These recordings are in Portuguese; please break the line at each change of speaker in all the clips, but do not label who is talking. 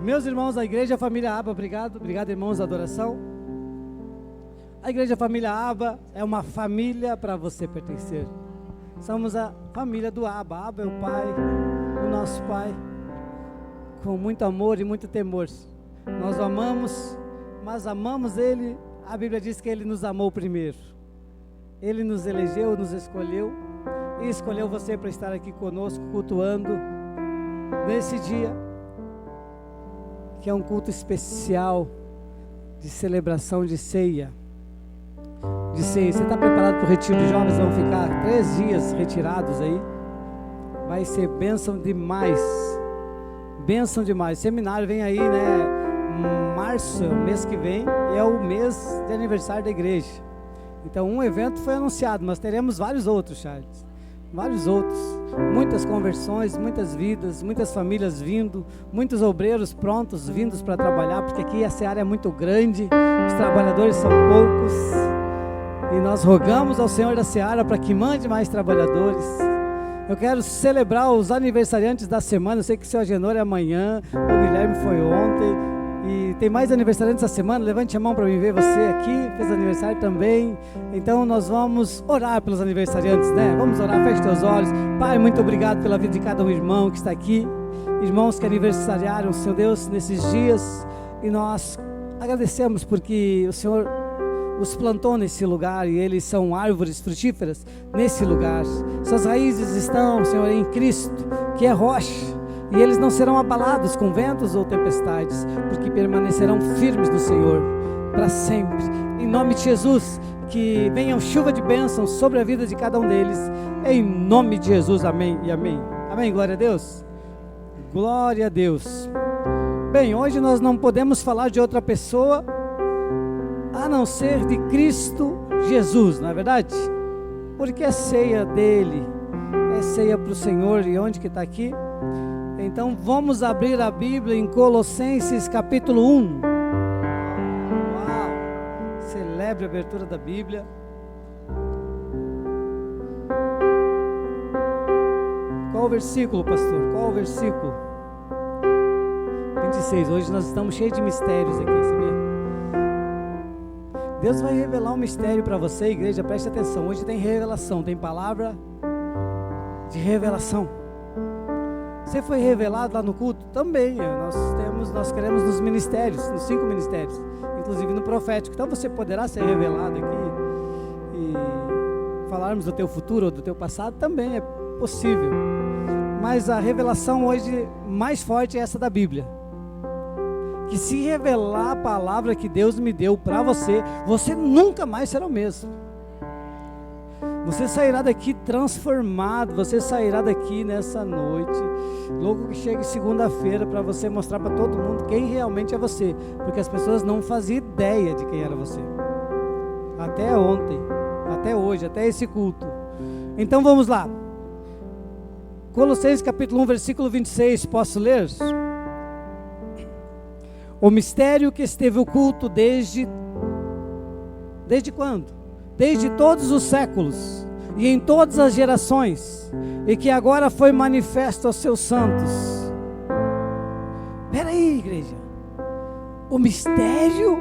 Meus irmãos, a Igreja Família Aba, obrigado irmãos da adoração. A Igreja Família Aba é uma família para você pertencer. Somos a família do Aba. Aba é o Pai, o nosso Pai, com muito amor e muito temor. Nós o amamos, mas amamos Ele. A Bíblia diz que Ele nos amou primeiro. Ele nos elegeu, nos escolheu e escolheu você para estar aqui conosco, cultuando nesse dia, que é um culto especial de celebração de ceia. Você está preparado para o retiro de jovens? Vão ficar 3 dias retirados aí. Vai ser bênção demais. Bênção demais. Seminário vem aí, né? Março, mês que vem, é o mês de aniversário da igreja. Então um evento foi anunciado, mas teremos vários outros, Charles. Vários outros. Muitas conversões, muitas vidas, muitas famílias vindo, muitos obreiros prontos, vindos para trabalhar, porque aqui a seara é muito grande, os trabalhadores são poucos. E nós rogamos ao Senhor da Seara para que mande mais trabalhadores. Eu quero celebrar os aniversariantes da semana. Eu sei que o seu Agenor é amanhã, o Guilherme foi ontem. E tem mais aniversariantes essa semana. Levante a mão para mim ver você aqui. Fez aniversário também. Então nós vamos orar pelos aniversariantes, né? Vamos orar, feche teus olhos. Pai, muito obrigado pela vida de cada um irmão que está aqui. Irmãos que aniversariaram, Senhor Deus, nesses dias. E nós agradecemos porque o Senhor os plantou nesse lugar e eles são árvores frutíferas nesse lugar. Suas raízes estão, Senhor, em Cristo, que é rocha, e eles não serão abalados com ventos ou tempestades, porque permanecerão firmes no Senhor para sempre. Em nome de Jesus, que venham chuva de bênção sobre a vida de cada um deles, em nome de Jesus, amém e amém. Amém, glória a Deus. Glória a Deus. Bem, hoje nós não podemos falar de outra pessoa a não ser de Cristo Jesus, não é verdade? Porque é ceia dele, é ceia para o Senhor. E onde que está aqui? Então vamos abrir a Bíblia em Colossenses capítulo 1. Uau! Celebre a abertura da Bíblia. Qual o versículo, pastor? Qual o versículo? 26. Hoje nós estamos cheios de mistérios aqui, sabia? Deus vai revelar um mistério para você, igreja, preste atenção. Hoje tem revelação, tem palavra de revelação. Você foi revelado lá no culto? Também, nós queremos nos ministérios, nos 5 ministérios, inclusive no profético. Então você poderá ser revelado aqui e falarmos do teu futuro ou do teu passado, também é possível. Mas a revelação hoje mais forte é essa da Bíblia. Que se revelar a palavra que Deus me deu para você, você nunca mais será o mesmo. Você sairá daqui transformado. Você sairá daqui nessa noite, logo que chegue segunda-feira, para você mostrar para todo mundo quem realmente é você, porque as pessoas não faziam ideia de quem era você até ontem, até hoje, até esse culto. Então vamos lá, Colossenses capítulo 1, versículo 26, posso ler? O mistério que esteve oculto desde quando? Desde todos os séculos e em todas as gerações, e que agora foi manifesto aos seus santos. Espera aí, igreja. O mistério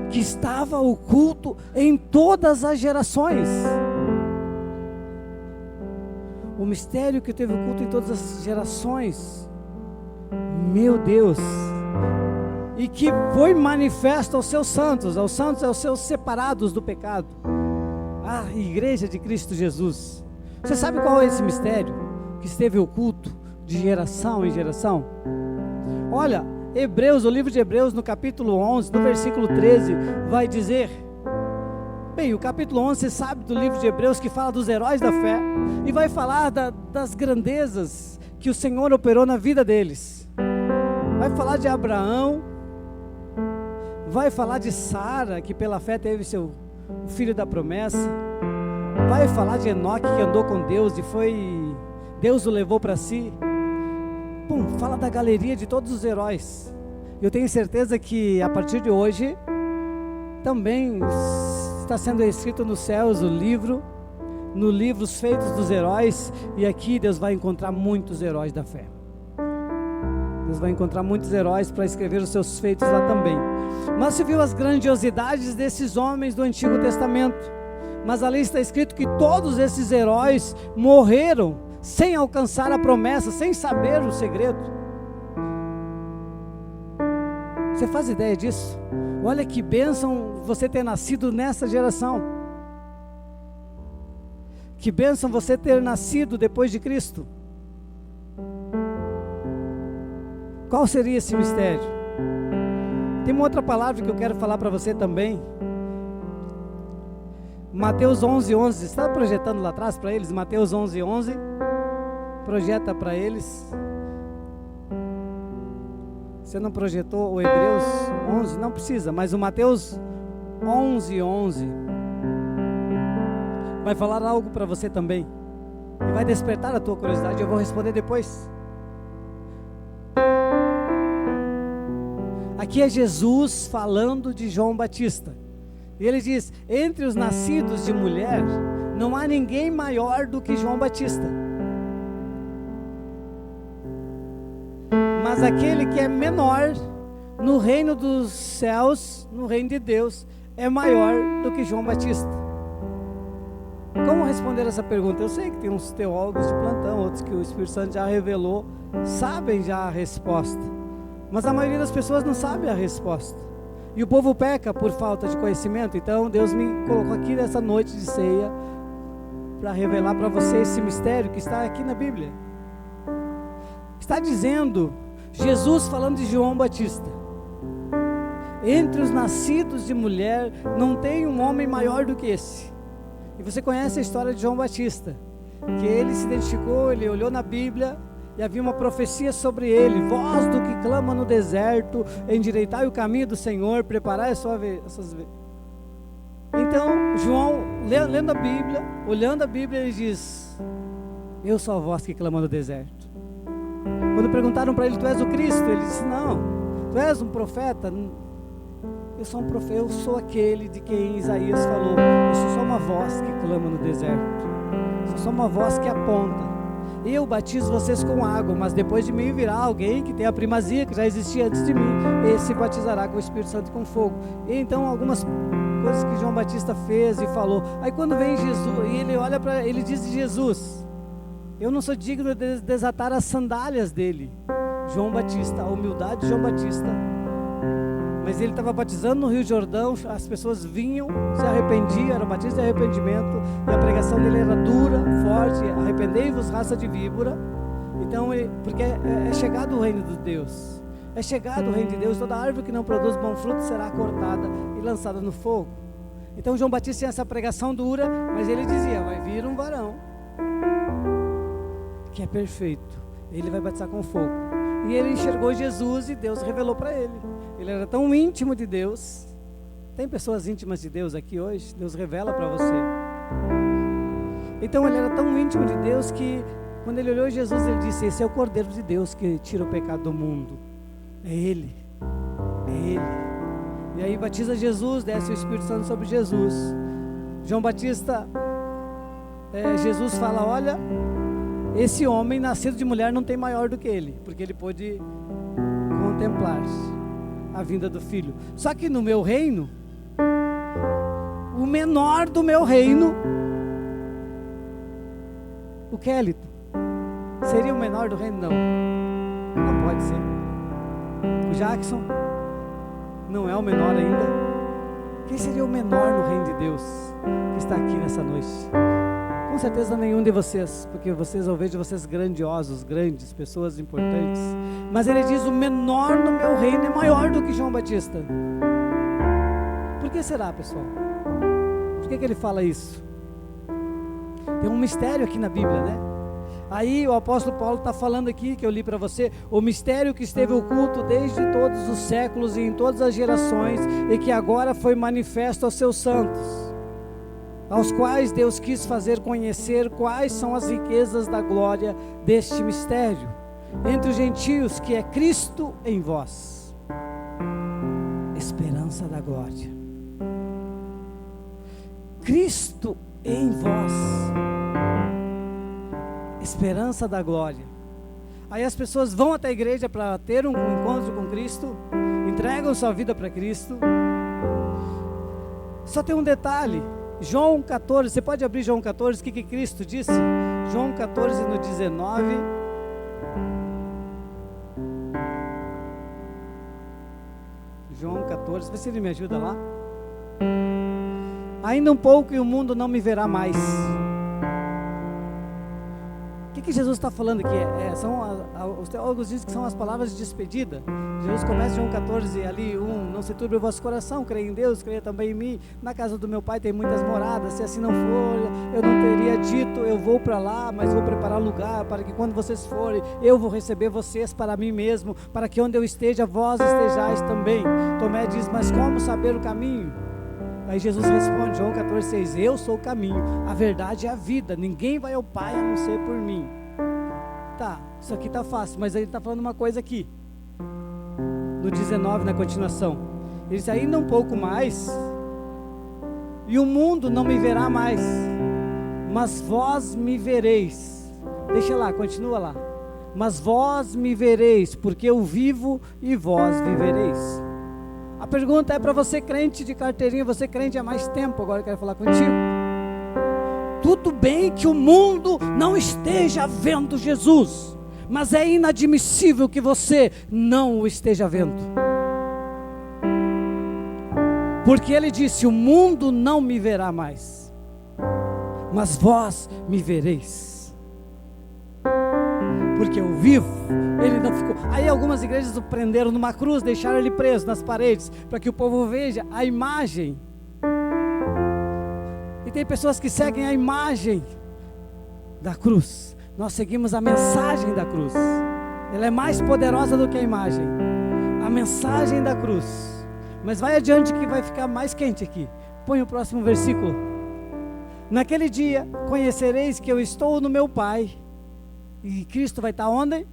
que estava oculto em todas as gerações. O mistério que teve oculto em todas as gerações. Meu Deus. E que foi manifesto aos seus santos. Aos santos, aos seus separados do pecado. A igreja de Cristo Jesus. Você sabe qual é esse mistério que esteve oculto de geração em geração? Olha, Hebreus, o livro de Hebreus, no capítulo 11, no versículo 13, vai dizer... Bem, o capítulo 11, você sabe do livro de Hebreus, que fala dos heróis da fé, e vai falar das grandezas que o Senhor operou na vida deles. Vai falar de Abraão, vai falar de Sara, que pela fé teve seu filho da promessa. Vai falar de Enoque, que andou com Deus e Deus o levou para si. Fala da galeria de todos os heróis. Eu tenho certeza que a partir de hoje também está sendo escrito nos céus no livro Os Feitos dos Heróis, e aqui Deus vai encontrar muitos heróis da fé. Deus vai encontrar muitos heróis para escrever os seus feitos lá também. Mas se viu as grandiosidades desses homens do Antigo Testamento. Mas ali está escrito que todos esses heróis morreram sem alcançar a promessa, sem saber o segredo. Você faz ideia disso? Olha que bênção você ter nascido nessa geração. Que bênção você ter nascido depois de Cristo. Qual seria esse mistério? Tem uma outra palavra que eu quero falar para você também. Mateus 11:11, está projetando lá atrás para eles? Mateus 11:11, projeta para eles. Você não projetou o Hebreus 11? Não precisa, mas o Mateus 11:11 vai falar algo para você também, e vai despertar a tua curiosidade. Eu vou responder depois. Aqui é Jesus falando de João Batista. E ele diz: entre os nascidos de mulher, não há ninguém maior do que João Batista. Mas aquele que é menor no reino dos céus, no reino de Deus, é maior do que João Batista. Como responder essa pergunta? Eu sei que tem uns teólogos de plantão, outros que o Espírito Santo já revelou, sabem já a resposta. Mas a maioria das pessoas não sabe a resposta. E o povo peca por falta de conhecimento. Então Deus me colocou aqui nessa noite de ceia para revelar para você esse mistério que está aqui na Bíblia. Está dizendo Jesus falando de João Batista: entre os nascidos de mulher não tem um homem maior do que esse. E você conhece a história de João Batista, que ele se identificou, ele olhou na Bíblia e havia uma profecia sobre ele: voz do que clama no deserto, endireitai o caminho do Senhor, preparai essas... Então João, lendo a Bíblia, olhando a Bíblia, ele diz: eu sou a voz que clama no deserto. Quando perguntaram para ele: tu és o Cristo? Ele disse: não. Tu és um profeta? Eu sou um profeta, eu sou aquele de quem Isaías falou: eu sou só uma voz que clama no deserto, eu sou só uma voz que aponta. Eu batizo vocês com água, mas depois de mim virá alguém que tem a primazia, que já existia antes de mim. Esse batizará com o Espírito Santo e com fogo. E então algumas coisas que João Batista fez e falou. Aí quando vem Jesus, e ele olha para ele, diz de Jesus: eu não sou digno de desatar as sandálias dele. João Batista, a humildade de João Batista. Mas ele estava batizando no Rio Jordão, as pessoas vinham, se arrependiam, era batismo de arrependimento, e a pregação dele era dura, forte: arrependei-vos, raça de víbora. Então, porque é chegado o reino de Deus, é chegado o reino de Deus. Toda árvore que não produz bom fruto será cortada e lançada no fogo. Então João Batista tinha essa pregação dura, mas ele dizia: vai vir um varão que é perfeito, ele vai batizar com fogo. E ele enxergou Jesus e Deus revelou para ele. Ele era tão íntimo de Deus. Tem pessoas íntimas de Deus aqui hoje? Deus revela para você. Então ele era tão íntimo de Deus que quando ele olhou Jesus, ele disse: esse é o Cordeiro de Deus que tira o pecado do mundo. É Ele, é Ele. E aí batiza Jesus, desce o Espírito Santo sobre Jesus. João Batista, Jesus fala: olha, esse homem nascido de mulher não tem maior do que ele, porque ele pôde contemplar a vinda do Filho. Só que no meu reino, o menor do meu reino, o Kélito, seria o menor do reino? Não pode ser. O Jackson não é o menor ainda. Quem seria o menor no reino de Deus que está aqui nessa noite? Com certeza nenhum de vocês, porque eu vejo vocês grandiosos, grandes, pessoas importantes. Mas ele diz: o menor no meu reino é maior do que João Batista. Por que será, pessoal? Por que ele fala isso? Tem um mistério aqui na Bíblia, né? Aí o apóstolo Paulo está falando aqui, que eu li para você: o mistério que esteve oculto desde todos os séculos e em todas as gerações, e que agora foi manifesto aos seus santos, aos quais Deus quis fazer conhecer quais são as riquezas da glória deste mistério entre os gentios, que é Cristo em vós, esperança da glória. Cristo em vós, esperança da glória. Aí as pessoas vão até a igreja para ter um encontro com Cristo, entregam sua vida para Cristo. Só tem um detalhe, João 14, você pode abrir João 14, o que Cristo disse? João 14 no 19. João 14, vê se ele me ajuda lá. Ainda um pouco e o mundo não me verá mais. O que Jesus está falando aqui? Os teólogos dizem que são as palavras de despedida. Jesus começa João 14 ali, não se turbe o vosso coração, creia em Deus, creia também em mim. Na casa do meu pai tem muitas moradas, se assim não for, eu não teria dito, eu vou para lá, mas vou preparar lugar, para que quando vocês forem, eu vou receber vocês para mim mesmo, para que onde eu esteja, vós estejais também. Tomé diz, mas como saber o caminho? Aí Jesus responde, João 14,6, eu sou o caminho, a verdade e a vida, ninguém vai ao Pai a não ser por mim. Tá, isso aqui tá fácil, mas ele está falando uma coisa aqui, no 19, na continuação, ele diz, ainda um pouco mais, e o mundo não me verá mais, mas vós me vereis. Deixa lá, continua lá. Mas vós me vereis, porque eu vivo e vós vivereis. A pergunta é para você, crente de carteirinha, você crente há mais tempo, agora eu quero falar contigo. Tudo bem que o mundo não esteja vendo Jesus, mas é inadmissível que você não o esteja vendo. Porque ele disse, o mundo não me verá mais, mas vós me vereis. Porque eu vivo, ele não ficou. Aí algumas igrejas o prenderam numa cruz, deixaram ele preso nas paredes, para que o povo veja a imagem. E tem pessoas que seguem a imagem da cruz. Nós seguimos a mensagem da cruz. Ela é mais poderosa do que a imagem. A mensagem da cruz. Mas vai adiante que vai ficar mais quente aqui. Põe o próximo versículo. Naquele dia conhecereis que eu estou no meu Pai. E Cristo vai estar onde?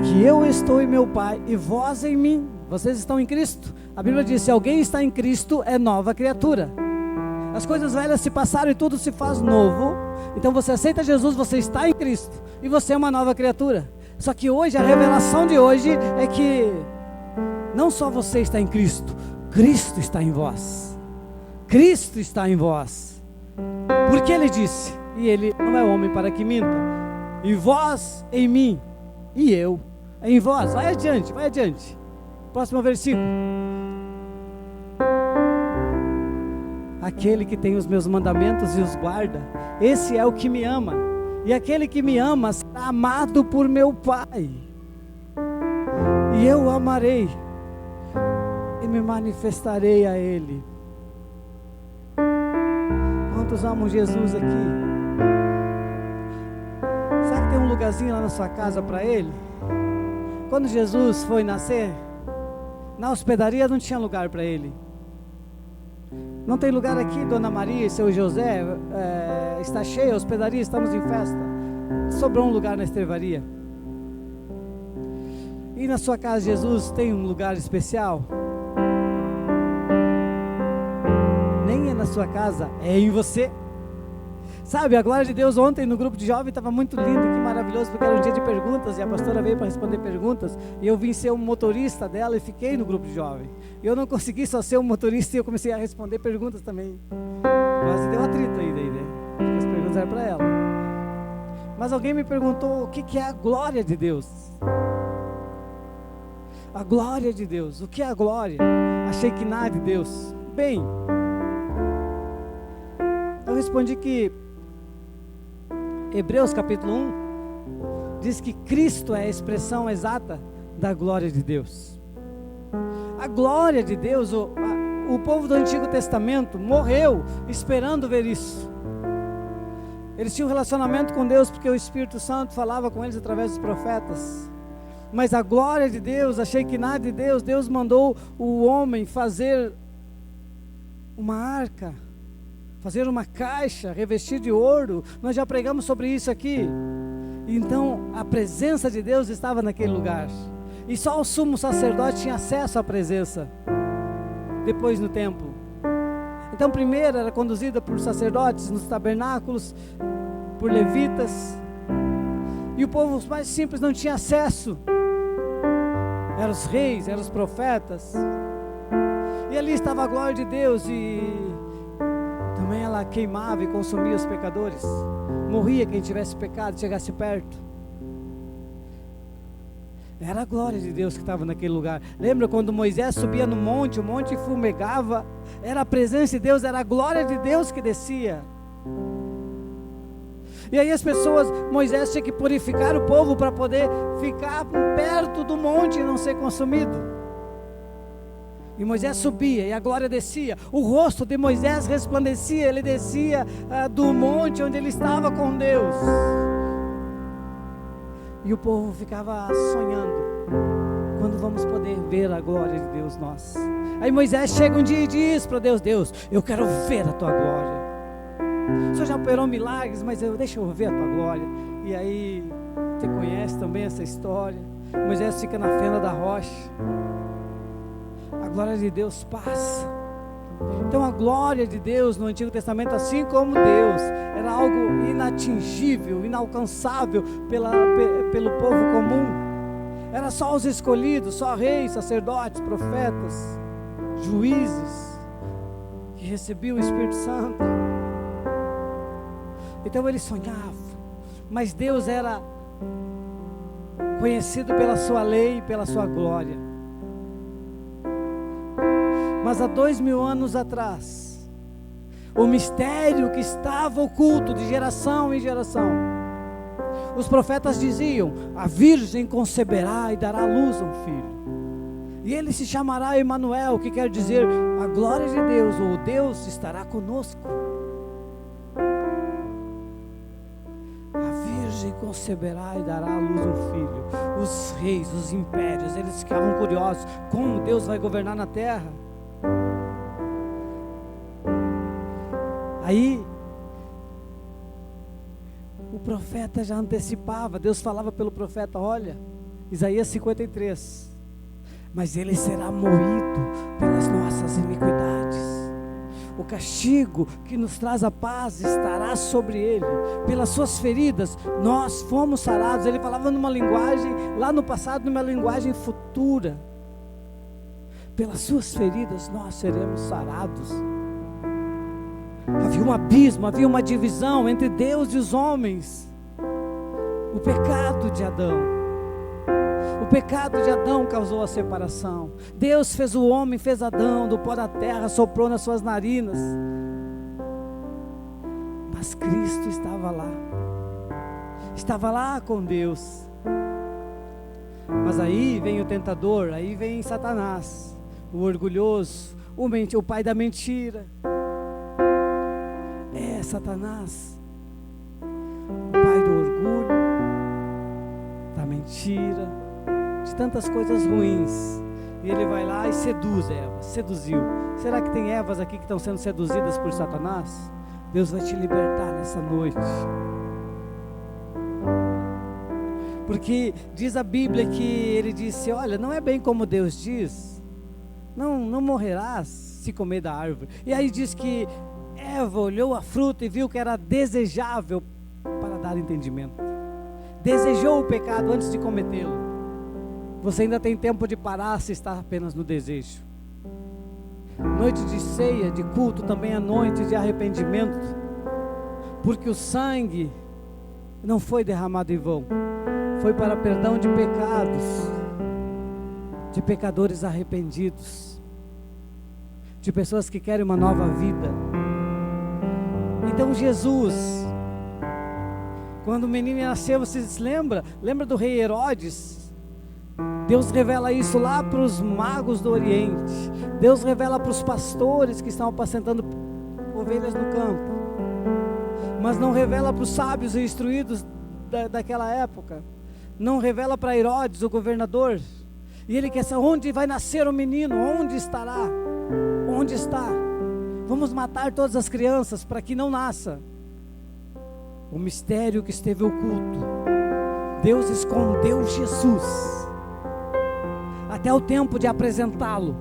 Que eu estou em meu Pai e vós em mim. Vocês estão em Cristo. A Bíblia diz, se alguém está em Cristo, é nova criatura. As coisas velhas se passaram e tudo se faz novo. Então você aceita Jesus, você está em Cristo. E você é uma nova criatura. Só que hoje, a revelação de hoje é que não só você está em Cristo, Cristo está em vós. Cristo está em vós. Porque ele disse, e ele não é homem para que minta, e vós em mim, e eu em vós. Vai adiante, vai adiante. Próximo versículo. Aquele que tem os meus mandamentos e os guarda, esse é o que me ama. E aquele que me ama será amado por meu Pai. E eu o amarei e me manifestarei a ele. Quantos amam Jesus aqui? Será que tem um lugarzinho lá na sua casa para ele? Quando Jesus foi nascer, na hospedaria não tinha lugar para ele. Não tem lugar aqui, Dona Maria e seu José, está cheia a hospedaria, estamos em festa. Sobrou um lugar na estrevaria. E na sua casa, Jesus tem um lugar especial? Nem é na sua casa, é em você. Sabe, a glória de Deus ontem no grupo de jovens estava muito lindo, que maravilhoso, porque era um dia de perguntas e a pastora veio para responder perguntas e eu vim ser um motorista dela e fiquei no grupo de jovens. E eu não consegui só ser um motorista e eu comecei a responder perguntas também. Quase deu atrito aí, né? Porque as perguntas eram para ela. Mas alguém me perguntou o que é a glória de Deus. A glória de Deus, o que é a glória? A Shekinah de Deus. Bem, eu respondi que Hebreus capítulo 1 diz que Cristo é a expressão exata da glória de Deus. A glória de Deus, o povo do Antigo Testamento morreu esperando ver isso. Eles tinham um relacionamento com Deus porque o Espírito Santo falava com eles através dos profetas. Mas a glória de Deus, a Shekinah de Deus, Deus mandou o homem fazer uma arca, fazer uma caixa, revestir de ouro. Nós já pregamos sobre isso aqui. Então a presença de Deus estava naquele lugar. E só o sumo sacerdote tinha acesso à presença. Depois no templo. Então primeiro era conduzida por sacerdotes nos tabernáculos. por levitas, e o povo mais simples não tinha acesso. Eram os reis, eram os profetas, e ali estava a glória de Deus, e também ela queimava e consumia os pecadores. Morria quem tivesse pecado, chegasse perto. Era a glória de Deus que estava naquele lugar. Lembra quando Moisés subia no monte, o monte fumegava? Era a presença de Deus, era a glória de Deus que descia. E aí as pessoas, Moisés tinha que purificar o povo para poder ficar perto do monte e não ser consumido. E Moisés subia e a glória descia. O rosto de Moisés resplandecia, ele descia do monte onde ele estava com Deus. E o povo ficava sonhando, quando vamos poder ver a glória de Deus nós. Aí Moisés chega um dia e diz para Deus: Deus, eu quero ver a tua glória. O Senhor já operou milagres, mas deixa eu ver a tua glória. E aí, você conhece também essa história. Moisés fica na fenda da rocha. A glória de Deus passa. Então a glória de Deus no Antigo Testamento, assim como Deus, era algo inatingível, inalcançável pelo povo comum. Era só os escolhidos, só reis, sacerdotes, profetas, juízes, que recebiam o Espírito Santo. Então eles sonhavam, mas Deus era conhecido pela sua lei e pela sua glória. Mas há 2000 anos atrás, o mistério que estava oculto de geração em geração, os profetas diziam: a virgem conceberá e dará à luz a um filho, e ele se chamará Emanuel, que quer dizer a glória de Deus, ou Deus estará conosco. A virgem conceberá e dará à luz um filho. Os reis, os impérios, eles ficavam curiosos: como Deus vai governar na terra? Aí o profeta já antecipava, Deus falava pelo profeta: olha, Isaías 53, mas ele será moído pelas nossas iniquidades, o castigo que nos traz a paz estará sobre ele, pelas suas feridas nós fomos sarados. Ele falava numa linguagem, lá no passado, numa linguagem futura. Pelas suas feridas nós seremos sarados. Havia um abismo, havia uma divisão entre Deus e os homens. O pecado de Adão. O pecado de Adão causou a separação. Deus fez o homem, fez Adão do pó da terra, soprou nas suas narinas. Mas Cristo estava lá com Deus. Mas aí vem o tentador, aí vem Satanás, o orgulhoso, o pai da mentira. É Satanás, o pai do orgulho, da mentira, de tantas coisas ruins. E ele vai lá e seduz Eva, seduziu. Será que tem Evas aqui que estão sendo seduzidas por Satanás? Deus vai te libertar nessa noite. Porque diz a Bíblia que ele disse: olha, não é bem como Deus diz, não morrerás se comer da árvore. E aí diz que Eva olhou a fruta e viu que era desejável para dar entendimento. Desejou o pecado antes de cometê-lo. Você ainda tem tempo de parar se está apenas no desejo. Noite de ceia, de culto, também é noite de arrependimento, porque o sangue não foi derramado em vão, foi para perdão de pecados, de pecadores arrependidos, de pessoas que querem uma nova vida. Então Jesus, quando o menino nasceu, vocês lembra do rei Herodes? Deus revela isso lá para os magos do Oriente. Deus revela para os pastores que estavam apacentando ovelhas no campo, mas não revela para os sábios e instruídos daquela época. Não revela para Herodes, o governador. E ele quer saber onde vai nascer o menino, onde estará, onde está. Vamos matar todas as crianças para que não nasça. O mistério que esteve oculto, Deus escondeu Jesus até o tempo de apresentá-lo,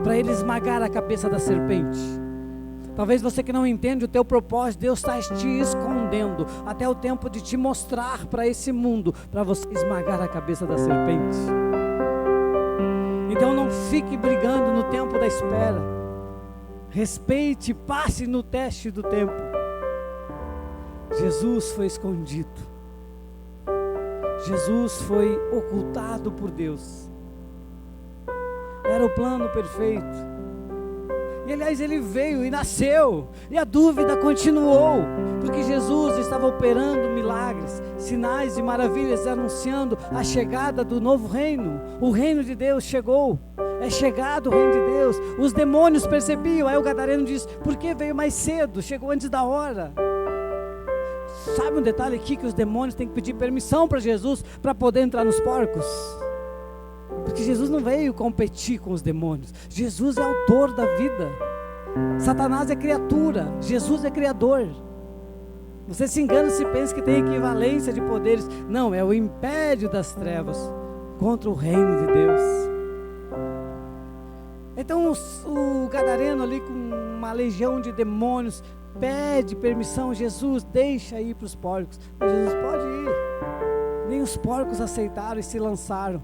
para ele esmagar a cabeça da serpente. Talvez você que não entende o teu propósito, Deus está te escondendo até o tempo de te mostrar para esse mundo, para você esmagar a cabeça da serpente. Então não fique brigando no tempo da espera. Respeite, passe no teste do tempo. Jesus foi escondido. Jesus foi ocultado por Deus. Era o plano perfeito. E aliás, ele veio e nasceu, e a dúvida continuou, porque Jesus estava operando milagres, sinais e maravilhas, anunciando a chegada do novo reino. O reino de Deus chegou, é chegado o reino de Deus. Os demônios percebiam. Aí o gadareno diz: por que veio mais cedo? Chegou antes da hora. Sabe um detalhe aqui, que os demônios têm que pedir permissão para Jesus para poder entrar nos porcos? Porque Jesus não veio competir com os demônios. Jesus é autor da vida. Satanás é criatura, Jesus é criador. Você se engana se pensa que tem equivalência de poderes. Não, é o império das trevas contra o reino de Deus. Então o gadareno ali, com uma legião de demônios, pede permissão: Jesus, deixa ir para os porcos. Mas Jesus: pode ir. Nem os porcos aceitaram e se lançaram.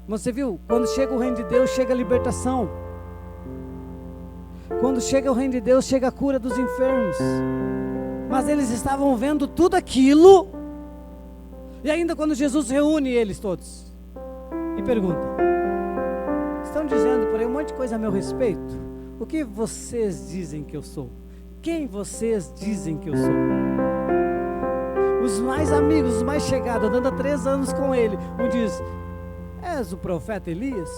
Você viu? Quando chega o reino de Deus, chega a libertação. Quando chega o reino de Deus, chega a cura dos enfermos. Mas eles estavam vendo tudo aquilo. E ainda quando Jesus reúne eles todos e pergunta: estão dizendo por aí um monte de coisa a meu respeito. O que vocês dizem que eu sou? Quem vocês dizem que eu sou? Os mais amigos, os mais chegados, andando há 3 anos com ele, um diz: és o profeta Elias?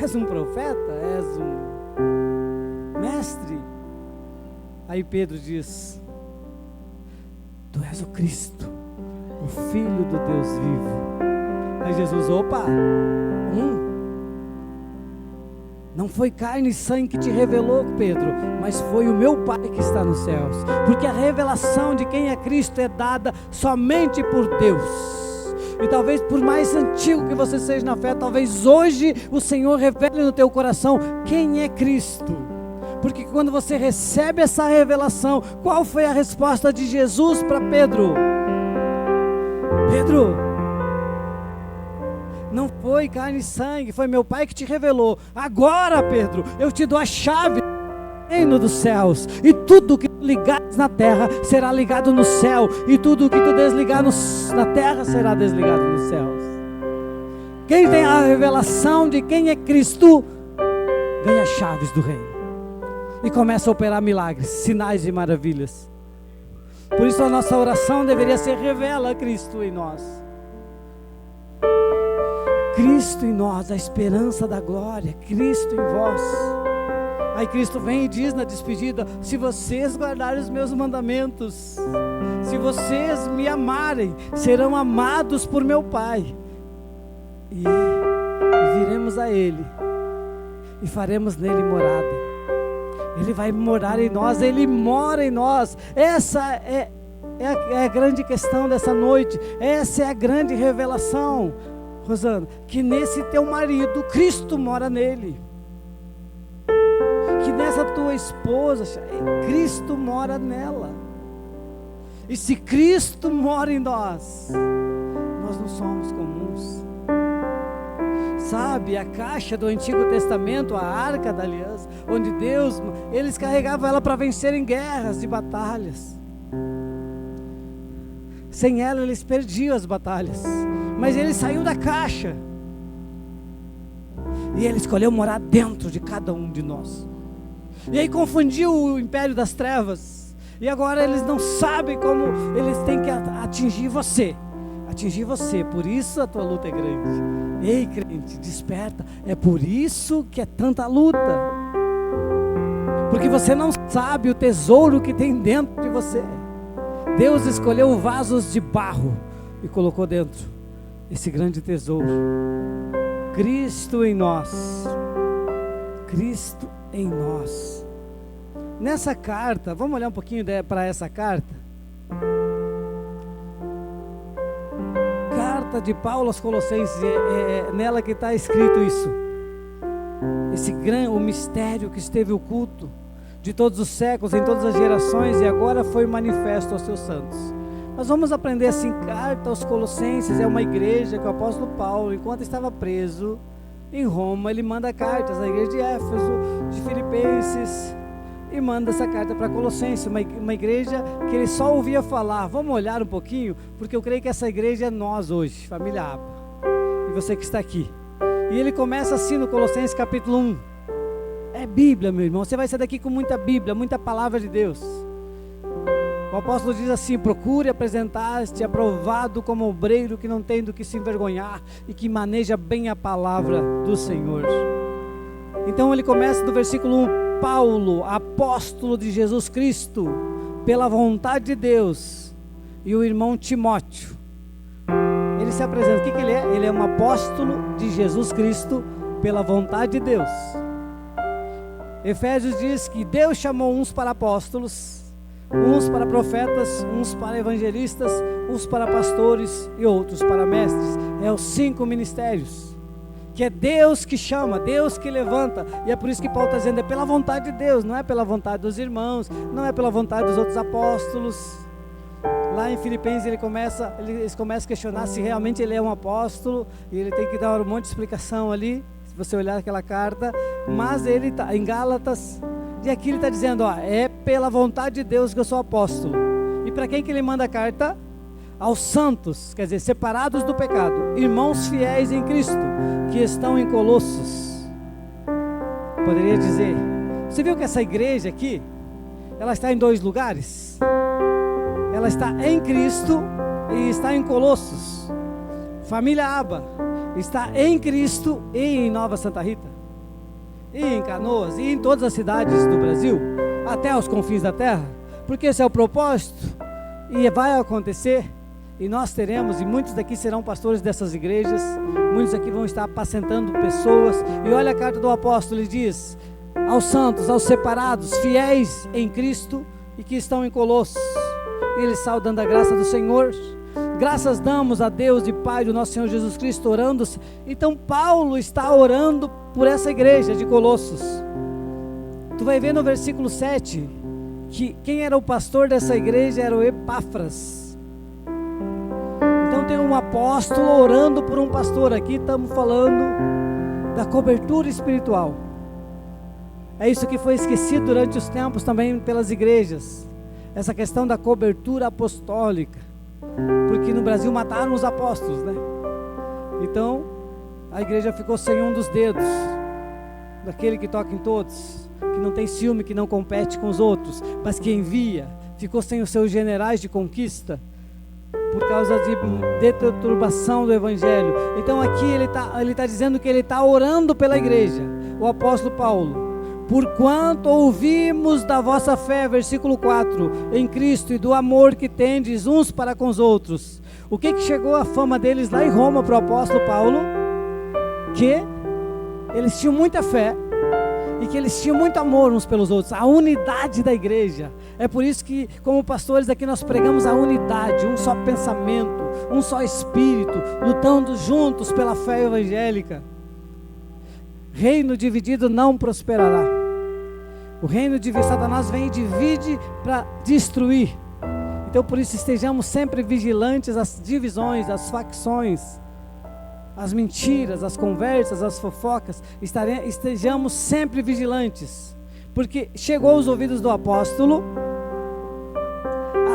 És um profeta? És um mestre? Aí Pedro diz: tu és o Cristo, o Filho do Deus vivo. Aí Jesus: opa, não foi carne e sangue que te revelou, Pedro, mas foi o meu Pai que está nos céus. Porque a revelação de quem é Cristo é dada somente por Deus. E talvez por mais antigo que você seja na fé, talvez hoje o Senhor revele no teu coração quem é Cristo. Porque quando você recebe essa revelação, qual foi a resposta de Jesus para Pedro? Pedro, não foi carne e sangue, foi meu Pai que te revelou. Agora, Pedro, eu te dou a chave do reino dos céus. E tudo que tu ligares na terra será ligado no céu. E tudo que tu desligar na terra será desligado nos céus. Quem tem a revelação de quem é Cristo, ganha chaves do reino. E começa a operar milagres, sinais e maravilhas. Por isso a nossa oração deveria ser: revela Cristo em nós. Cristo em nós, a esperança da glória, Cristo em vós. Aí Cristo vem e diz na despedida: se vocês guardarem os meus mandamentos, se vocês me amarem, serão amados por meu Pai. E viremos a Ele e faremos nele morada. Ele vai morar em nós, Ele mora em nós. Essa é a grande questão dessa noite. Essa é a grande revelação, Rosana, que nesse teu marido, Cristo mora nele. Que nessa tua esposa, Cristo mora nela. E se Cristo mora em nós, nós não somos comuns. Sabe, a caixa do Antigo Testamento, a Arca da Aliança, onde Deus, eles carregavam ela para vencerem guerras e batalhas. Sem ela eles perdiam as batalhas. Mas ele saiu da caixa e ele escolheu morar dentro de cada um de nós. E aí confundiu o império das trevas. E agora eles não sabem como eles têm que atingir você. Atingir você, por isso a tua luta é grande. Ei, crente, desperta. É por isso que é tanta luta. Porque você não sabe o tesouro que tem dentro de você. Deus escolheu vasos de barro e colocou dentro esse grande tesouro. Cristo em nós. Cristo em nós. Nessa carta, vamos olhar um pouquinho para essa carta. Carta de Paulo aos Colossenses, é nela que está escrito isso. O mistério que esteve oculto, de todos os séculos, em todas as gerações, e agora foi manifesto aos seus santos. Nós vamos aprender assim, carta aos Colossenses, é uma igreja que o apóstolo Paulo, enquanto estava preso em Roma, ele manda cartas à igreja de Éfeso, de Filipenses, e manda essa carta para Colossenses, uma igreja que ele só ouvia falar. Vamos olhar um pouquinho, porque eu creio que essa igreja é nós hoje, família Aba, e você que está aqui. E ele começa assim no Colossenses capítulo 1, é Bíblia, meu irmão, você vai sair daqui com muita Bíblia, muita palavra de Deus. O apóstolo diz assim: procure apresentar-te aprovado como obreiro que não tem do que se envergonhar e que maneja bem a palavra do Senhor. Então ele começa do versículo 1, Paulo, apóstolo de Jesus Cristo, pela vontade de Deus, e o irmão Timóteo. Ele se apresenta, o que ele é? Ele é um apóstolo de Jesus Cristo, pela vontade de Deus. Efésios diz que Deus chamou uns para apóstolos, uns para profetas, uns para evangelistas, uns para pastores e outros para mestres. É os 5 ministérios, que é Deus que chama, Deus que levanta. E é por isso que Paulo está dizendo, é pela vontade de Deus, não é pela vontade dos irmãos, não é pela vontade dos outros apóstolos. Lá em Filipenses eles começam a questionar se realmente ele é um apóstolo, e ele tem que dar um monte de explicação ali, se você olhar aquela carta. Mas ele está em Gálatas, e aqui ele está dizendo, é pela vontade de Deus que eu sou apóstolo. E para quem que ele manda a carta? Aos santos, quer dizer, separados do pecado, irmãos fiéis em Cristo, que estão em Colossos. Poderia dizer, você viu que essa igreja aqui, ela está em 2 lugares? Ela está em Cristo e está em Colossos. Família Aba está em Cristo e em Nova Santa Rita, e em Canoas, e em todas as cidades do Brasil, até os confins da terra, porque esse é o propósito, e vai acontecer, e nós teremos, e muitos daqui serão pastores dessas igrejas, muitos aqui vão estar apacentando pessoas. E olha a carta do apóstolo, ele diz, aos santos, aos separados, fiéis em Cristo, e que estão em Colossos, eles saudando a graça do Senhor. Graças damos a Deus e Pai do nosso Senhor Jesus Cristo, orando. Então Paulo está orando por essa igreja de Colossos. Tu vai ver no versículo 7, que quem era o pastor dessa igreja era o Epáfras. Então tem um apóstolo orando por um pastor. Aqui estamos falando da cobertura espiritual. É isso que foi esquecido durante os tempos também pelas igrejas, essa questão da cobertura apostólica, porque no Brasil mataram os apóstolos, né? Então a igreja ficou sem um dos dedos, daquele que toca em todos, que não tem ciúme, que não compete com os outros, mas que envia. Ficou sem os seus generais de conquista, por causa de deturbação do evangelho. Então aqui ele está dizendo que ele está orando pela igreja, o apóstolo Paulo. Porquanto ouvimos da vossa fé, versículo 4, em Cristo, e do amor que tendes uns para com os outros. O que chegou a fama deles lá em Roma para o apóstolo Paulo? Que eles tinham muita fé e que eles tinham muito amor uns pelos outros, a unidade da igreja. É por isso que, como pastores aqui, nós pregamos a unidade, um só pensamento, um só espírito, lutando juntos pela fé evangélica. Reino dividido não prosperará. O reino de Satanás vem e divide para destruir. Então por isso estejamos sempre vigilantes às divisões, às facções, às mentiras, às conversas, às fofocas. Estejamos sempre vigilantes, porque chegou aos ouvidos do apóstolo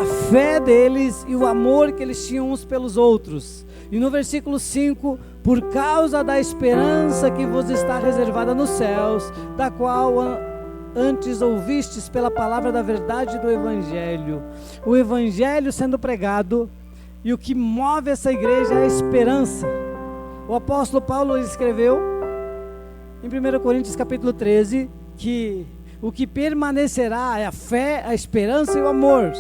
a fé deles e o amor que eles tinham uns pelos outros. E no versículo 5, por causa da esperança que vos está reservada nos céus, da qual antes ouvistes pela palavra da verdade do evangelho. O evangelho sendo pregado, e o que move essa igreja é a esperança. O apóstolo Paulo escreveu em 1 Coríntios capítulo 13, que o que permanecerá é a fé, a esperança e o amor.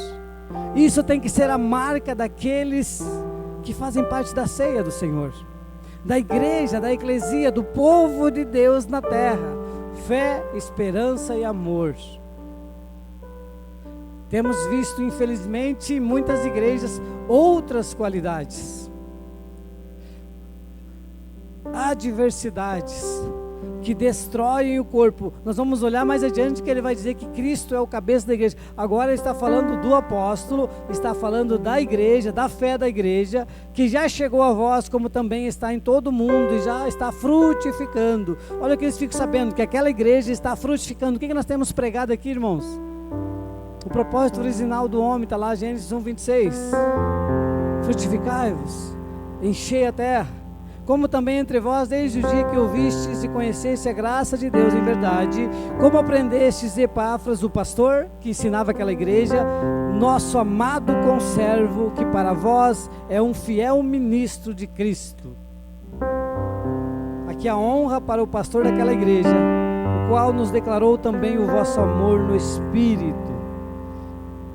Isso tem que ser a marca daqueles que fazem parte da ceia do Senhor, da igreja, da eclesia, do povo de Deus na terra. Fé, esperança e amor. Temos visto, infelizmente, em muitas igrejas outras qualidades, adversidades, que destroem o corpo. Nós vamos olhar mais adiante que ele vai dizer que Cristo é o cabeça da igreja. Agora ele está falando do apóstolo, está falando da igreja, da fé da igreja, que já chegou a vós, como também está em todo mundo e já está frutificando. Olha que eles ficam sabendo que aquela igreja está frutificando. O que nós temos pregado aqui, irmãos? O propósito original do homem está lá, Gênesis 1:26. Frutificai-vos, enchei a terra. Como também entre vós, desde o dia que ouvistes e conheceste a graça de Deus em verdade, como aprendestes de Epáfras, o pastor que ensinava aquela igreja, nosso amado conservo, que para vós é um fiel ministro de Cristo. Aqui a honra para o pastor daquela igreja, o qual nos declarou também o vosso amor no Espírito.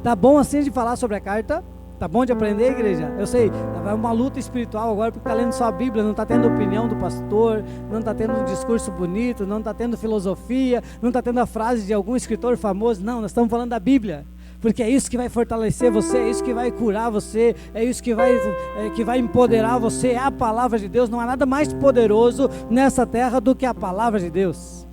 Tá bom assim de falar sobre a carta? Tá bom de aprender, igreja? Eu sei, é uma luta espiritual agora, porque está lendo só a Bíblia, não está tendo opinião do pastor, não está tendo um discurso bonito, não está tendo filosofia, não está tendo a frase de algum escritor famoso. Não, nós estamos falando da Bíblia, porque é isso que vai fortalecer você, é isso que vai curar você, é isso que vai empoderar você, é a palavra de Deus. Não há nada mais poderoso nessa terra do que a palavra de Deus.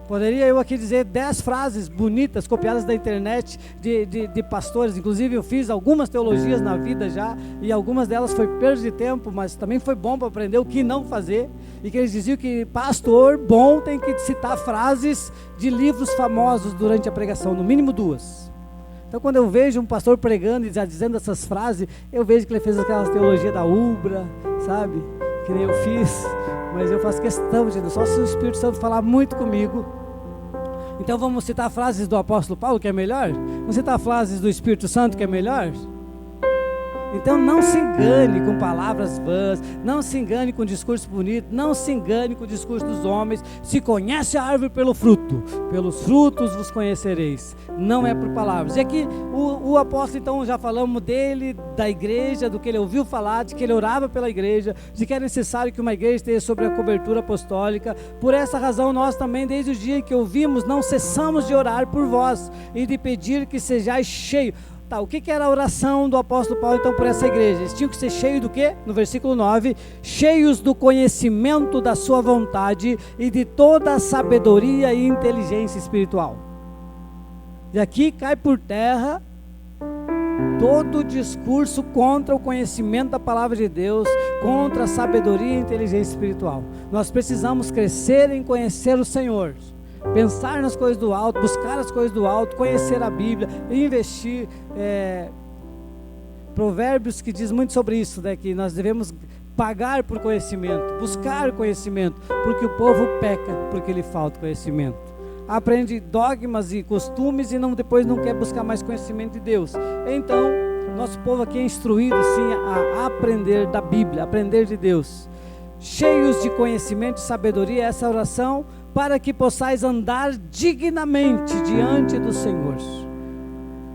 Poderia eu aqui dizer 10 frases bonitas, copiadas da internet, de pastores. Inclusive eu fiz algumas teologias na vida já, e algumas delas foi perda de tempo, mas também foi bom para aprender o que não fazer. E que eles diziam que pastor bom tem que citar frases de livros famosos durante a pregação, no mínimo 2. Então quando eu vejo um pastor pregando e já dizendo essas frases, eu vejo que ele fez aquelas teologias da Ubra, sabe? Que nem eu fiz, mas eu faço questão de, só se o Espírito Santo falar muito comigo. Então vamos citar frases do apóstolo Paulo, que é melhor? Vamos citar frases do Espírito Santo, que é melhor? Então não se engane com palavras vãs, não se engane com discurso bonito, não se engane com o discurso dos homens. Se conhece a árvore pelo fruto, pelos frutos vos conhecereis, não é por palavras. E aqui o apóstolo, então, já falamos dele, da igreja, do que ele ouviu falar, de que ele orava pela igreja, de que é necessário que uma igreja esteja sobre a cobertura apostólica. Por essa razão nós também, desde o dia que ouvimos, não cessamos de orar por vós e de pedir que sejais cheios. Tá, o que era a oração do apóstolo Paulo então por essa igreja? Eles tinham que ser cheios do quê? No versículo 9, cheios do conhecimento da sua vontade e de toda a sabedoria e inteligência espiritual. E aqui cai por terra todo discurso contra o conhecimento da palavra de Deus, contra a sabedoria e inteligência espiritual. Nós precisamos crescer em conhecer o Senhor, pensar nas coisas do alto, buscar as coisas do alto, conhecer a Bíblia, investir. Provérbios que diz muito sobre isso, né? Que nós devemos pagar por conhecimento, buscar conhecimento, porque o povo peca porque lhe falta conhecimento. Aprende dogmas e costumes e depois não quer buscar mais conhecimento de Deus. Então, nosso povo aqui é instruído sim a aprender da Bíblia, aprender de Deus. Cheios de conhecimento e sabedoria, essa oração, para que possais andar dignamente diante do Senhor,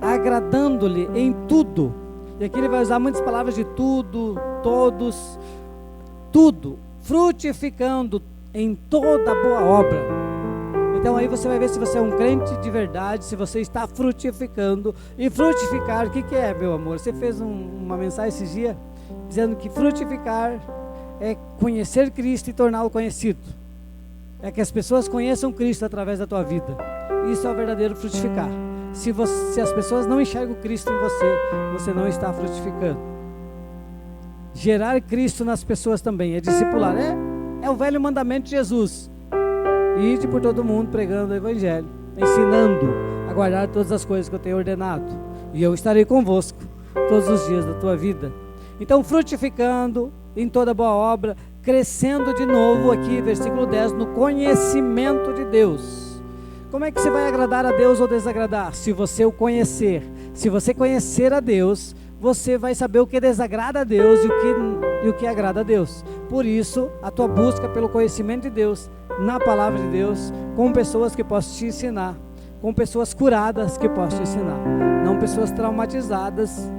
agradando-lhe em tudo. E aqui ele vai usar muitas palavras de tudo, todos, tudo, frutificando em toda boa obra. Então aí você vai ver se você é um crente de verdade, se você está frutificando. E frutificar, o que é, meu amor? Você fez uma mensagem esses dias, dizendo que frutificar é conhecer Cristo e torná-lo conhecido. É que as pessoas conheçam Cristo através da tua vida. Isso é o verdadeiro frutificar. Se as pessoas não enxergam Cristo em você, você não está frutificando. Gerar Cristo nas pessoas também é discipular. É o velho mandamento de Jesus: ide por todo mundo pregando o Evangelho, ensinando a guardar todas as coisas que eu tenho ordenado, e eu estarei convosco todos os dias da tua vida. Então, frutificando em toda boa obra, crescendo de novo aqui, versículo 10, no conhecimento de Deus. Como é que você vai agradar a Deus ou desagradar? Se você o conhecer. Se você conhecer a Deus, você vai saber o que desagrada a Deus e o que agrada a Deus. Por isso, a tua busca pelo conhecimento de Deus, na palavra de Deus, com pessoas que possam te ensinar, com pessoas curadas que possam te ensinar, não pessoas traumatizadas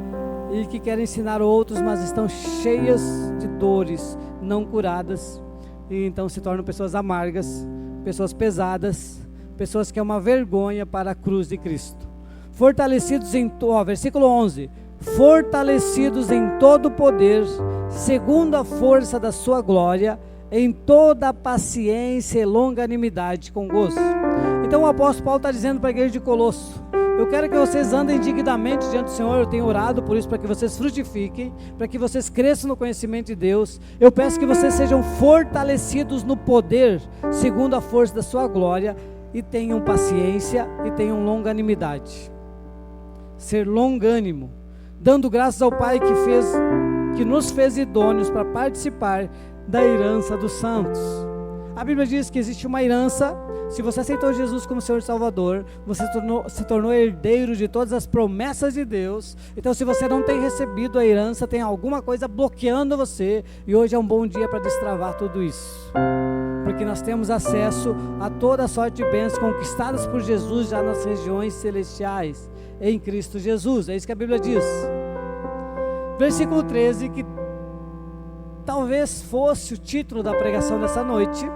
e que querem ensinar outros, mas estão cheias de dores, não curadas, e então se tornam pessoas amargas, pessoas pesadas, pessoas que é uma vergonha para a cruz de Cristo. Fortalecidos versículo 11, fortalecidos em todo o poder, segundo a força da sua glória, em toda paciência e longanimidade com gozo. Então o apóstolo Paulo está dizendo para a igreja de Colosso: eu quero que vocês andem dignamente diante do Senhor. Eu tenho orado por isso, para que vocês frutifiquem, para que vocês cresçam no conhecimento de Deus. Eu peço que vocês sejam fortalecidos no poder, segundo a força da sua glória, e tenham paciência e tenham longanimidade. Ser longânimo, dando graças ao Pai que nos fez idôneos para participar da herança dos santos. A Bíblia diz que existe uma herança. Se você aceitou Jesus como Senhor e Salvador, você se tornou herdeiro de todas as promessas de Deus. Então, se você não tem recebido a herança, tem alguma coisa bloqueando você, e hoje é um bom dia para destravar tudo isso, porque nós temos acesso a toda a sorte de bênçãos conquistadas por Jesus já nas regiões celestiais, em Cristo Jesus. É isso que a Bíblia diz. Versículo 13, que talvez fosse o título da pregação dessa noite,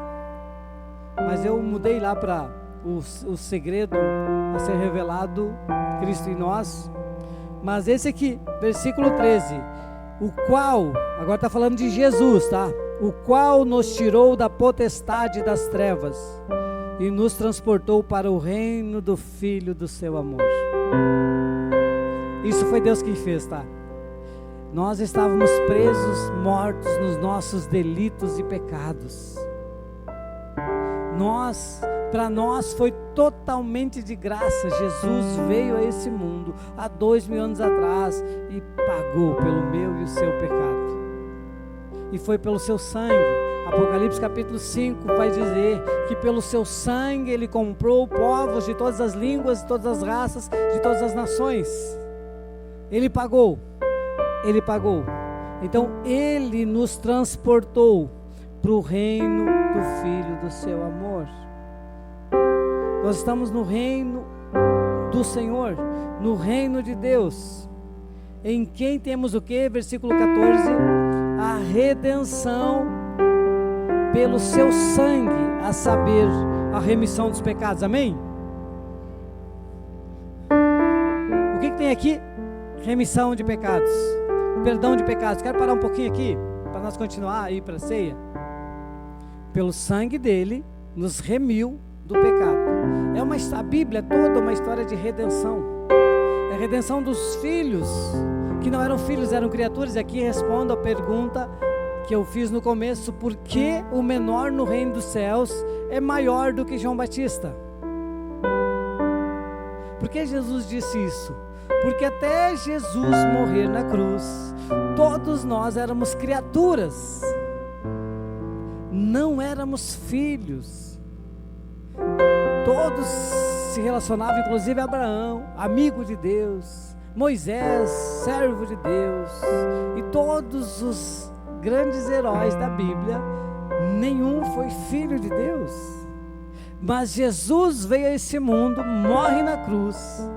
mas eu mudei lá para o segredo a ser revelado, Cristo em nós. Mas esse aqui, versículo 13, o qual, agora está falando de Jesus, tá? O qual nos tirou da potestade das trevas e nos transportou para o reino do Filho do seu amor. Isso foi Deus quem fez, tá? Nós estávamos presos, mortos nos nossos delitos e pecados. Para nós foi totalmente de graça. Jesus veio a esse mundo há 2000 anos atrás e pagou pelo meu e o seu pecado. E foi pelo seu sangue. Apocalipse capítulo 5 vai dizer que pelo seu sangue Ele comprou povos de todas as línguas, de todas as raças, de todas as nações. Ele pagou. Ele pagou. Então Ele nos transportou para o reino do Filho do seu amor. Nós estamos no reino do Senhor, no reino de Deus, em quem temos o que? Versículo 14, a redenção pelo seu sangue, a saber, a remissão dos pecados. Amém? O que tem aqui? Remissão de pecados, perdão de pecados. Quero parar um pouquinho aqui para nós continuar aí para a ceia. Pelo sangue dele nos remiu do pecado. A Bíblia é toda uma história de redenção. É a redenção dos filhos que não eram filhos, eram criaturas. E aqui respondo a pergunta que eu fiz no começo: por que o menor no reino dos céus é maior do que João Batista? Por que Jesus disse isso? Porque até Jesus morrer na cruz, todos nós éramos criaturas, não éramos filhos. Todos se relacionavam, inclusive Abraão, amigo de Deus, Moisés, servo de Deus, e todos os grandes heróis da Bíblia, nenhum foi filho de Deus. Mas Jesus veio a esse mundo, morre na cruz,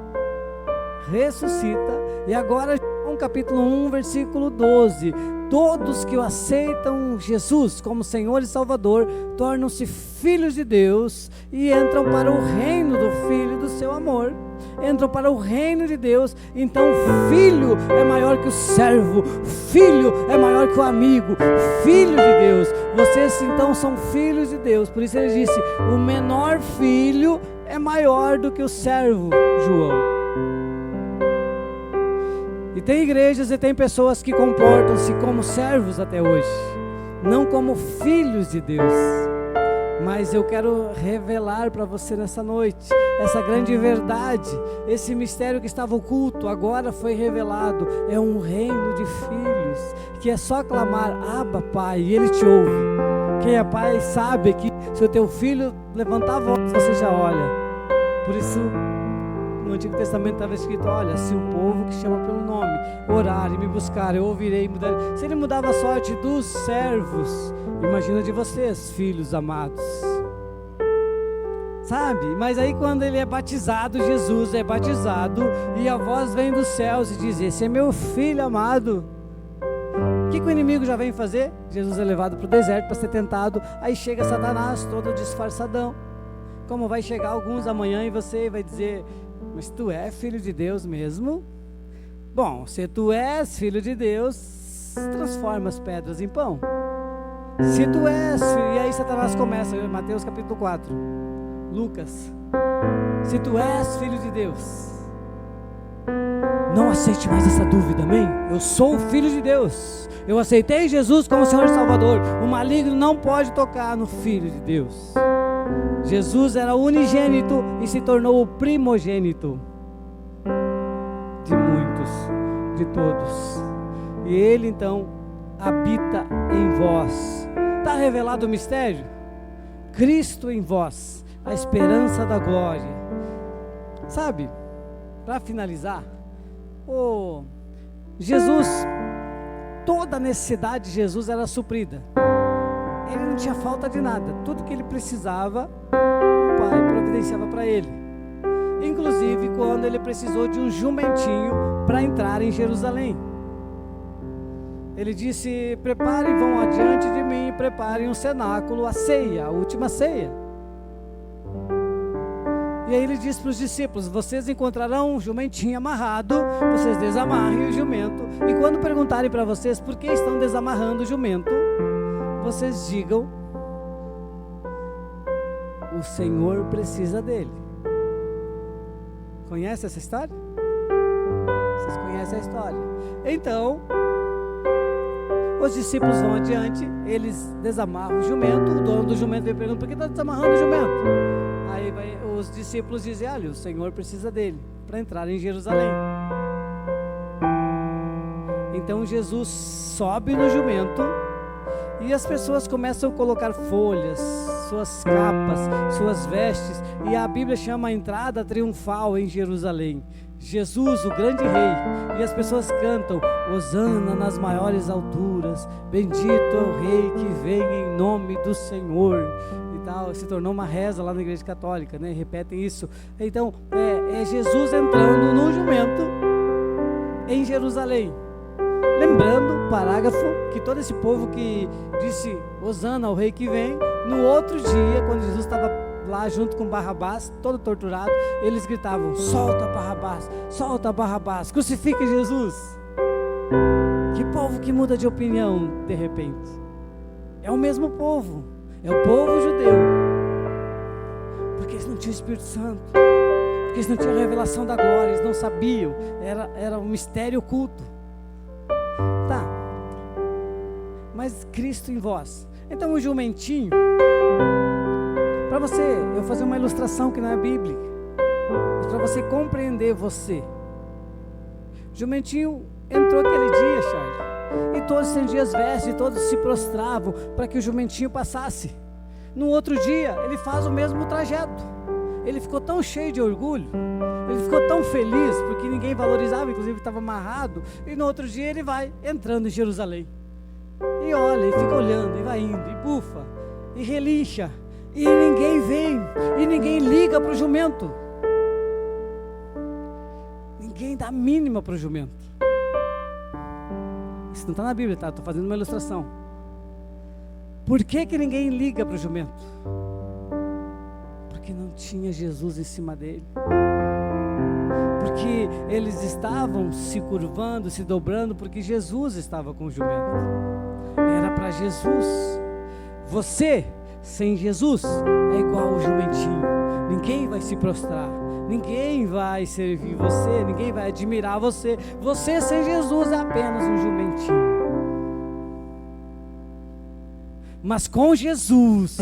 ressuscita, e agora João capítulo 1, versículo 12, todos que o aceitam Jesus como Senhor e Salvador tornam-se filhos de Deus e entram para o reino do Filho do seu amor. Entram para o reino de Deus. Então filho é maior que o servo, filho é maior que o amigo, filho de Deus. Vocês então são filhos de Deus. Por isso ele disse: o menor filho é maior do que o servo, João. E tem igrejas e tem pessoas que comportam-se como servos até hoje, não como filhos de Deus. Mas eu quero revelar para você nessa noite essa grande verdade. Esse mistério que estava oculto agora foi revelado. É um reino de filhos, que é só clamar: Abba, Pai, e Ele te ouve. Quem é pai sabe que se o teu filho levantar a voz, você já olha. Por isso no Antigo Testamento estava escrito: olha, se o povo que chama pelo nome orar e me buscar, eu ouvirei e mudarei. Se Ele mudava a sorte dos servos, imagina de vocês, filhos amados. Sabe? Mas aí quando Ele é batizado, Jesus é batizado, e a voz vem dos céus e diz: esse é meu filho amado. O que o inimigo já vem fazer? Jesus é levado para o deserto para ser tentado. Aí chega Satanás todo disfarçadão, como vai chegar alguns amanhã, e você vai dizer: mas tu é filho de Deus mesmo? Bom, se tu és filho de Deus, transforma as pedras em pão. Se tu és, e aí Satanás começa, Mateus capítulo 4, Lucas, se tu és filho de Deus, não aceite mais essa dúvida, amém? Eu sou o filho de Deus, eu aceitei Jesus como Senhor e Salvador, o maligno não pode tocar no filho de Deus. Jesus era unigênito e se tornou o primogênito de muitos, de todos, e ele então habita em vós. Está revelado o mistério? Cristo em vós, a esperança da glória. Sabe, para finalizar, Jesus, toda a necessidade de Jesus era suprida. Ele não tinha falta de nada, tudo que ele precisava, o Pai providenciava para ele. Inclusive quando ele precisou de um jumentinho para entrar em Jerusalém. Ele disse: preparem, vão adiante de mim, preparem um cenáculo, a ceia, a última ceia. E aí ele disse para os discípulos: vocês encontrarão um jumentinho amarrado, vocês desamarrem o jumento, e quando perguntarem para vocês por que estão desamarrando o jumento, vocês digam: o Senhor precisa dele. Conhece essa história? Vocês conhecem a história? Então, os discípulos vão adiante, eles desamarram o jumento, o dono do jumento vem perguntando: por que está desamarrando o jumento? Aí os discípulos dizem: olha, o Senhor precisa dele para entrar em Jerusalém. Então Jesus sobe no jumento e as pessoas começam a colocar folhas, suas capas, suas vestes, e a Bíblia chama a entrada triunfal em Jerusalém. Jesus, o grande rei, e as pessoas cantam: Hosana nas maiores alturas, bendito é o rei que vem em nome do Senhor, e tal. Se tornou uma reza lá na igreja católica, né? Repetem isso. Então é Jesus entrando no jumento em Jerusalém. Lembrando, parágrafo, que todo esse povo que disse Hosana ao rei que vem, no outro dia, quando Jesus estava lá junto com Barrabás, todo torturado, eles gritavam: solta Barrabás, crucifica Jesus. Que povo que muda de opinião de repente. É o mesmo povo, é o povo judeu, porque eles não tinham Espírito Santo, porque eles não tinham a revelação da glória, eles não sabiam, era um mistério oculto. Tá, mas Cristo em vós. Então o jumentinho, para você, eu vou fazer uma ilustração que não é bíblica, mas para você compreender você. O jumentinho entrou aquele dia, Charles, e todos estendiam as vestes, e todos se prostravam para que o jumentinho passasse. No outro dia, ele faz o mesmo trajeto. Ele ficou tão cheio de orgulho, ele ficou tão feliz, porque ninguém valorizava, inclusive estava amarrado, e no outro dia ele vai entrando em Jerusalém. E olha, e fica olhando, e vai indo, e bufa, e relincha, e ninguém vem, e ninguém liga para o jumento. Ninguém dá a mínima para o jumento. Isso não está na Bíblia, tá? Estou fazendo uma ilustração. Por que ninguém liga para o jumento? Porque não tinha Jesus em cima dele. Porque eles estavam se curvando, se dobrando, porque Jesus estava com o jumento. Era para Jesus. Você, sem Jesus, é igual ao jumentinho. Ninguém vai se prostrar, ninguém vai servir você, ninguém vai admirar você. Você sem Jesus é apenas um jumentinho. Mas com Jesus,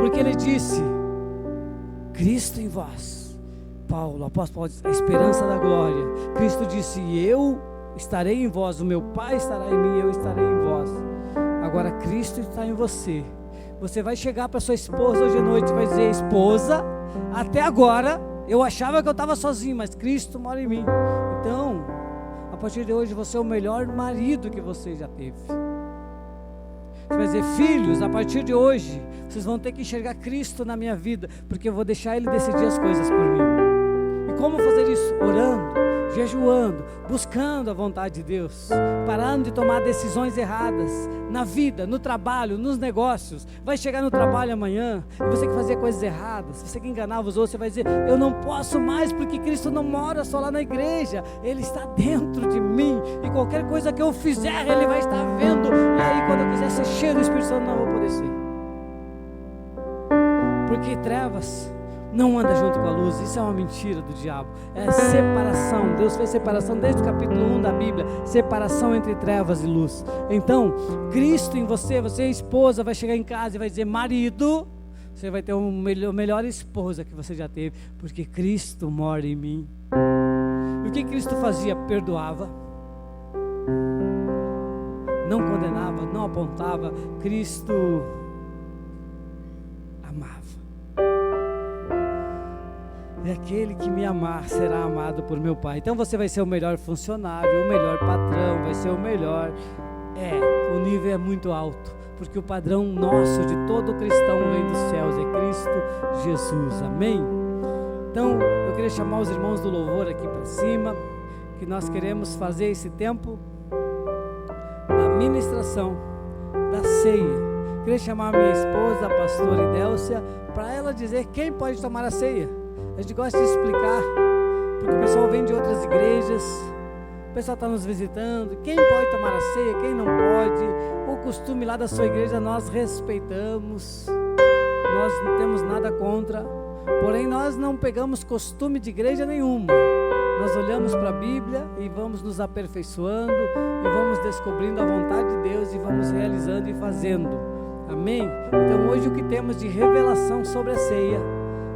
porque ele disse: Cristo em vós, Paulo, o apóstolo Paulo diz, a esperança da glória. Cristo disse: eu estarei em vós, o meu Pai estará em mim, eu estarei em vós. Agora Cristo está em você. Você vai chegar para sua esposa hoje à noite e vai dizer: esposa, até agora eu achava que eu estava sozinho, mas Cristo mora em mim. Então, a partir de hoje você é o melhor marido que você já teve. Você vai dizer: filhos, a partir de hoje vocês vão ter que enxergar Cristo na minha vida, porque eu vou deixar Ele decidir as coisas por mim. E como fazer isso? Orando, jejuando, buscando a vontade de Deus, parando de tomar decisões erradas na vida, no trabalho, nos negócios. Vai chegar no trabalho amanhã e você que fazia coisas erradas, você que enganava os outros, você vai dizer: eu não posso mais, porque Cristo não mora só lá na igreja, Ele está dentro de mim, e qualquer coisa que eu fizer Ele vai estar vendo. E aí quando eu quiser ser cheio do Espírito Santo, não vou poder ser. Porque trevas não anda junto com a luz. Isso é uma mentira do diabo. É separação. Deus fez separação desde o capítulo 1 da Bíblia. Separação entre trevas e luz. Então, Cristo em você, você esposa, vai chegar em casa e vai dizer: marido, você vai ter melhor esposa que você já teve, porque Cristo mora em mim. E o que Cristo fazia? Perdoava, não condenava, não apontava. Cristo amava. E aquele que me amar será amado por meu Pai. Então você vai ser o melhor funcionário, o melhor patrão, vai ser o melhor. O nível é muito alto, porque o padrão nosso de todo cristão vem dos céus, é Cristo Jesus. Amém? Então eu queria chamar os irmãos do louvor aqui para cima, que nós queremos fazer esse tempo da ministração, da ceia. Eu queria chamar a minha esposa, a pastora Idélcia, para ela dizer quem pode tomar a ceia. A gente gosta de explicar, porque o pessoal vem de outras igrejas, o pessoal está nos visitando, quem pode tomar a ceia, quem não pode. O costume lá da sua igreja nós respeitamos, nós não temos nada contra, porém nós não pegamos costume de igreja nenhuma. Nós olhamos para a Bíblia e vamos nos aperfeiçoando e vamos descobrindo a vontade de Deus e vamos realizando e fazendo. Amém? Então hoje o que temos de revelação sobre a ceia,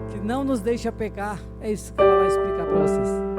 que não nos deixa pecar, é isso que ela vai explicar para vocês.